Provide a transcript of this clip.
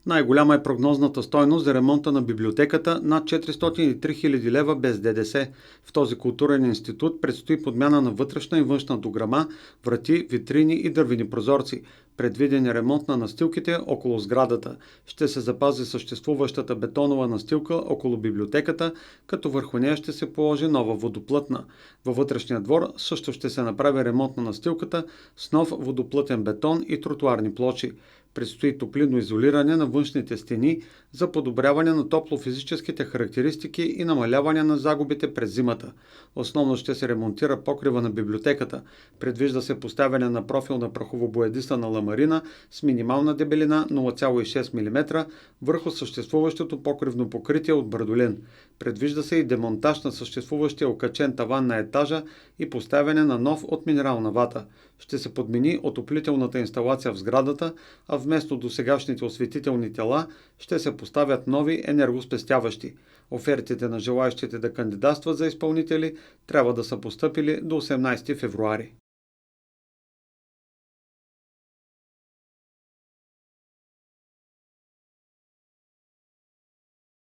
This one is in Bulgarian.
Най-голяма е прогнозната стойност за ремонта на библиотеката – над 403 000 лева без ДДС. В този културен институт предстои подмяна на вътрешна и външна дограма, врати, витрини и дървени прозорци. Предвиден е ремонт на настилките около сградата. Ще се запази съществуващата бетонова настилка около библиотеката, като върху нея ще се положи нова водоплътна. Във вътрешния двор също ще се направи ремонт на настилката с нов водоплътен бетон и тротоарни плочи. Предстои топлинно изолиране на външните стени за подобряване на топлофизическите характеристики и намаляване на загубите през зимата. Основно ще се ремонтира покрива на библиотеката. Предвижда се поставяне на профилна прахово-боядисана ламарина с минимална дебелина 0,6 мм върху съществуващото покривно покритие от брадолин. Предвижда се и демонтаж на съществуващия окачен таван на етажа и поставяне на нов от минерална вата. Ще се подмени отоплителната инсталация в сградата, а вместо досегашните осветителни тела ще се поставят нови енергоспестяващи. Офертите на желаещите да кандидатстват за изпълнители трябва да са постъпили до 18 февруари.